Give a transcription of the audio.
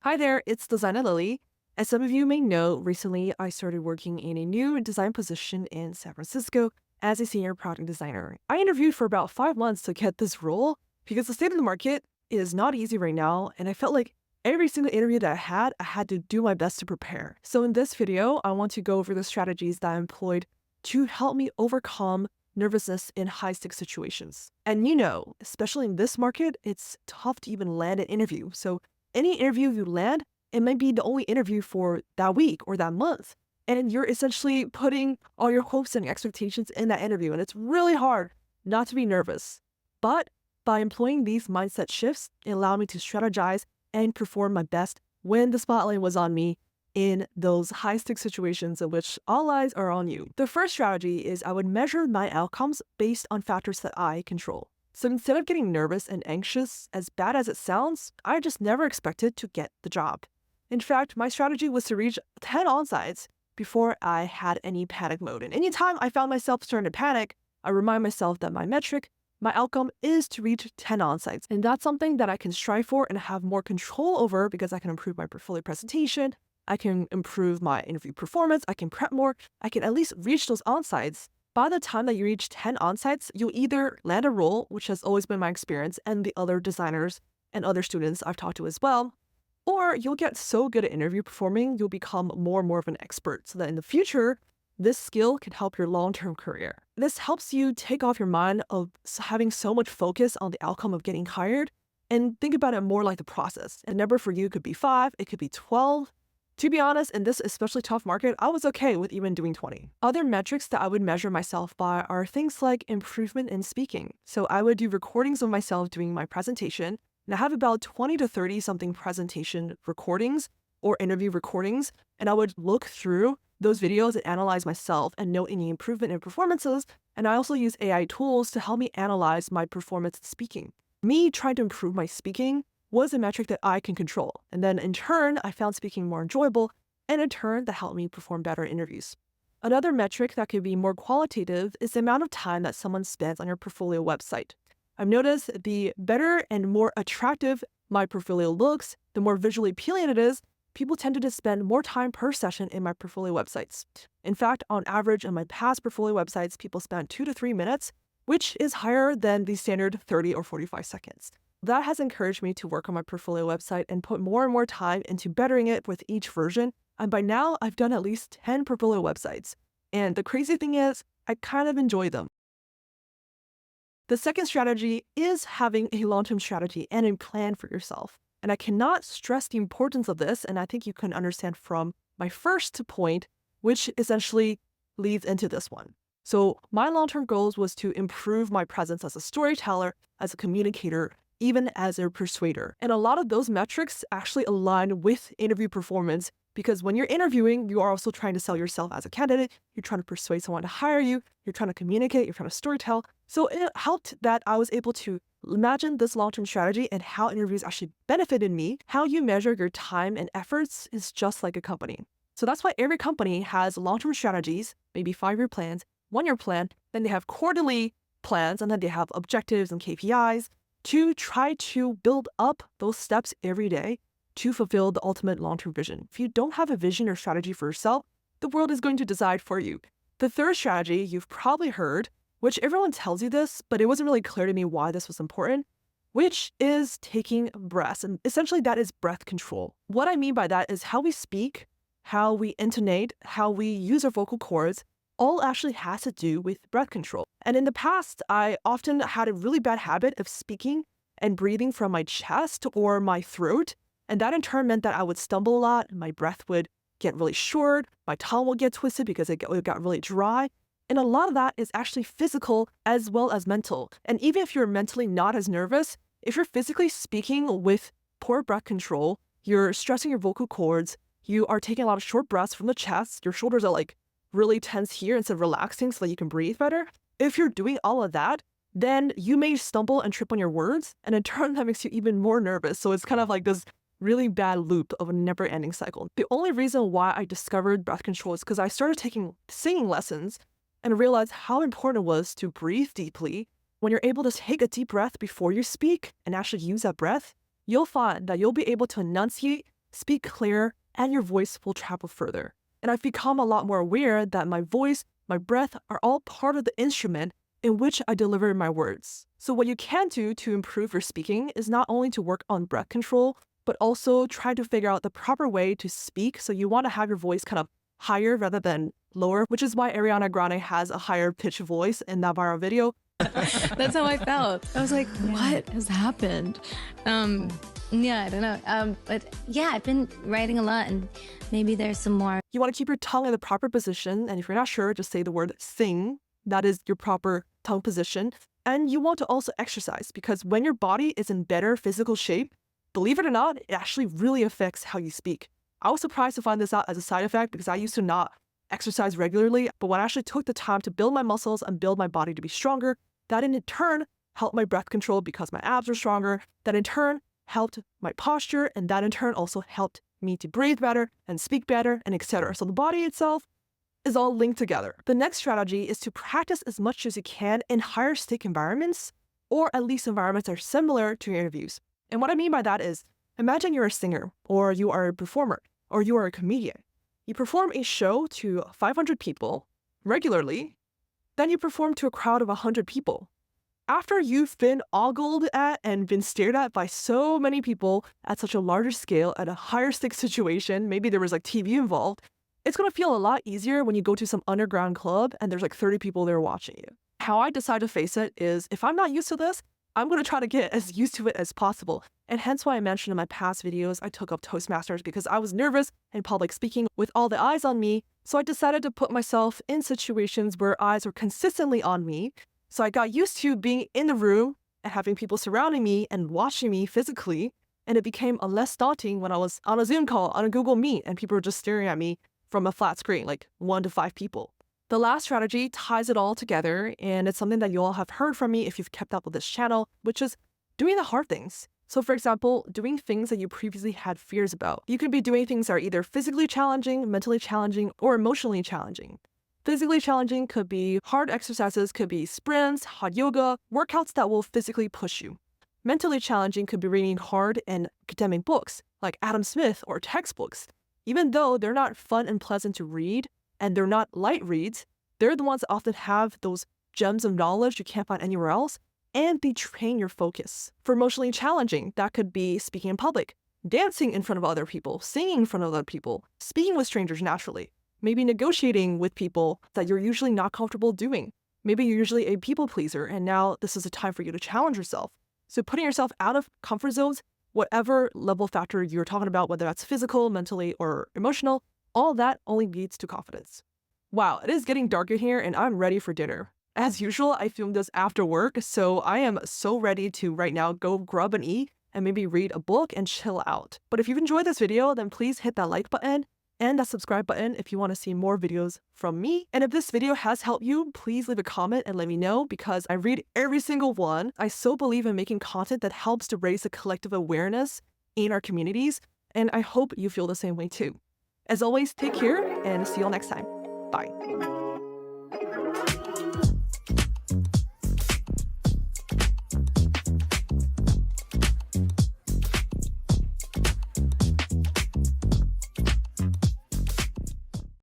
Hi there, it's Designer Lily. As some of you may know, recently I started working in a new design position in San Francisco as a senior product designer. I interviewed for about 5 months to get this role because the state of the market is not easy right now, and I felt like every single interview that I had to do my best to prepare. So in this video, I want to go over the strategies that I employed to help me overcome nervousness in high-stakes situations. And especially in this market, it's tough to even land an interview. So any interview you land, it might be the only interview for that week or that month. And you're essentially putting all your hopes and expectations in that interview. And it's really hard not to be nervous. But by employing these mindset shifts, it allowed me to strategize and perform my best when the spotlight was on me in those high-stakes situations in which all eyes are on you. The first strategy is I would measure my outcomes based on factors that I control. So instead of getting nervous and anxious, as bad as it sounds, I just never expected to get the job. In fact, my strategy was to reach 10 onsites before I had any panic mode. And anytime I found myself starting to panic, I remind myself that my outcome is to reach 10 onsites. And that's something that I can strive for and have more control over because I can improve my portfolio presentation, I can improve my interview performance, I can prep more, I can at least reach those onsites. By the time that you reach 10 onsites, you'll either land a role, which has always been my experience, and the other designers and other students I've talked to as well, or you'll get so good at interview performing, you'll become more and more of an expert so that in the future, this skill can help your long-term career. This helps you take off your mind of having so much focus on the outcome of getting hired and think about it more like the process. A number for you could be 5, it could be 12. To be honest, in this especially tough market, I was okay with even doing 20. Other metrics that I would measure myself by are things like improvement in speaking. So I would do recordings of myself doing my presentation, and I have about 20 to 30 something presentation recordings or interview recordings, and I would look through those videos and analyze myself and note any improvement in performances, and I also use AI tools to help me analyze my performance in speaking. Me trying to improve my speaking was a metric that I can control. And then in turn, I found speaking more enjoyable, and in turn, that helped me perform better in interviews. Another metric that could be more qualitative is the amount of time that someone spends on your portfolio website. I've noticed the better and more attractive my portfolio looks, the more visually appealing it is, people tended to spend more time per session in my portfolio websites. In fact, on average, in my past portfolio websites, people spent 2 to 3 minutes, which is higher than the standard 30 or 45 seconds. That has encouraged me to work on my portfolio website and put more and more time into bettering it with each version. And by now, I've done at least 10 portfolio websites. And the crazy thing is, I kind of enjoy them. The second strategy is having a long-term strategy and a plan for yourself. And I cannot stress the importance of this, and I think you can understand from my first point, which essentially leads into this one. So my long-term goals was to improve my presence as a storyteller, as a communicator, even as a persuader. And a lot of those metrics actually align with interview performance because when you're interviewing, you are also trying to sell yourself as a candidate. You're trying to persuade someone to hire you. You're trying to communicate. You're trying to storytell. So it helped that I was able to imagine this long-term strategy and how interviews actually benefited me. How you measure your time and efforts is just like a company. So that's why every company has long-term strategies, maybe 5-year plans, 1-year plan, then they have quarterly plans, and then they have objectives and KPIs to try to build up those steps every day to fulfill the ultimate long-term vision. If you don't have a vision or strategy for yourself, the world is going to decide for you. The third strategy you've probably heard, which everyone tells you this, but it wasn't really clear to me why this was important, which is taking breaths. And essentially that is breath control. What I mean by that is how we speak, how we intonate, how we use our vocal cords, all actually has to do with breath control. And in the past, I often had a really bad habit of speaking and breathing from my chest or my throat. And that in turn meant that I would stumble a lot, my breath would get really short, my tongue would get twisted because it got really dry. And a lot of that is actually physical as well as mental. And even if you're mentally not as nervous, if you're physically speaking with poor breath control, you're stressing your vocal cords, you are taking a lot of short breaths from the chest, your shoulders are like really tense here instead of relaxing so that you can breathe better. If you're doing all of that, then you may stumble and trip on your words, and in turn that makes you even more nervous. So it's kind of like this really bad loop of a never-ending cycle. The only reason why I discovered breath control is because I started taking singing lessons and realized how important it was to breathe deeply. When you're able to take a deep breath before you speak and actually use that breath, you'll find that you'll be able to enunciate speak clearer, and your voice will travel further. And I've become a lot more aware that my voice, my breath are all part of the instrument in which I deliver my words. So what you can do to improve your speaking is not only to work on breath control, but also try to figure out the proper way to speak. So you want to have your voice kind of higher rather than lower, which is why Ariana Grande has a higher pitch voice in that viral video. That's how I felt. I was like, what has happened? Yeah, I don't know. But yeah, I've been writing a lot, and maybe there's some more. You want to keep your tongue in the proper position, and if you're not sure, just say the word sing. That is your proper tongue position. And you want to also exercise, because when your body is in better physical shape, believe it or not, it actually really affects how you speak. I was surprised to find this out as a side effect because I used to not exercise regularly, but when I actually took the time to build my muscles and build my body to be stronger, that in turn helped my breath control because my abs were stronger. That in turn helped my posture, and that in turn also helped me to breathe better and speak better and etc. So the body itself is all linked together. The next strategy is to practice as much as you can in higher stake environments, or at least environments that are similar to your interviews. And what I mean by that is, imagine you're a singer, or you are a performer, or you are a comedian. You perform a show to 500 people regularly, then you perform to a crowd of 100 people. After you've been ogled at and been stared at by so many people at such a larger scale, at a higher stake situation, maybe there was like TV involved, it's going to feel a lot easier when you go to some underground club and there's like 30 people there watching you. How I decide to face it is, if I'm not used to this, I'm going to try to get as used to it as possible. And hence why I mentioned in my past videos, I took up Toastmasters because I was nervous in public speaking with all the eyes on me. So I decided to put myself in situations where eyes were consistently on me. So I got used to being in the room and having people surrounding me and watching me physically. And it became less daunting when I was on a Zoom call, on a Google Meet, and people were just staring at me from a flat screen, like 1 to 5 people. The last strategy ties it all together, and it's something that you all have heard from me if you've kept up with this channel, which is doing the hard things. So for example, doing things that you previously had fears about. You could be doing things that are either physically challenging, mentally challenging, or emotionally challenging. Physically challenging could be hard exercises, could be sprints, hot yoga, workouts that will physically push you. Mentally challenging could be reading hard and academic books, like Adam Smith or textbooks. Even though they're not fun and pleasant to read, and they're not light reads, they're the ones that often have those gems of knowledge you can't find anywhere else, and they train your focus. For emotionally challenging, that could be speaking in public, dancing in front of other people, singing in front of other people, speaking with strangers naturally, maybe negotiating with people that you're usually not comfortable doing. Maybe you're usually a people pleaser, and now this is a time for you to challenge yourself. So putting yourself out of comfort zones, whatever level factor you're talking about, whether that's physical, mentally, or emotional, all that only leads to confidence. Wow, it is getting dark in here and I'm ready for dinner. As usual, I filmed this after work, so I am so ready to right now go grub and eat and maybe read a book and chill out. But if you've enjoyed this video, then please hit that like button and that subscribe button if you want to see more videos from me. And if this video has helped you, please leave a comment and let me know, because I read every single one. I so believe in making content that helps to raise a collective awareness in our communities, and I hope you feel the same way too. As always, take care and see you all next time. Bye.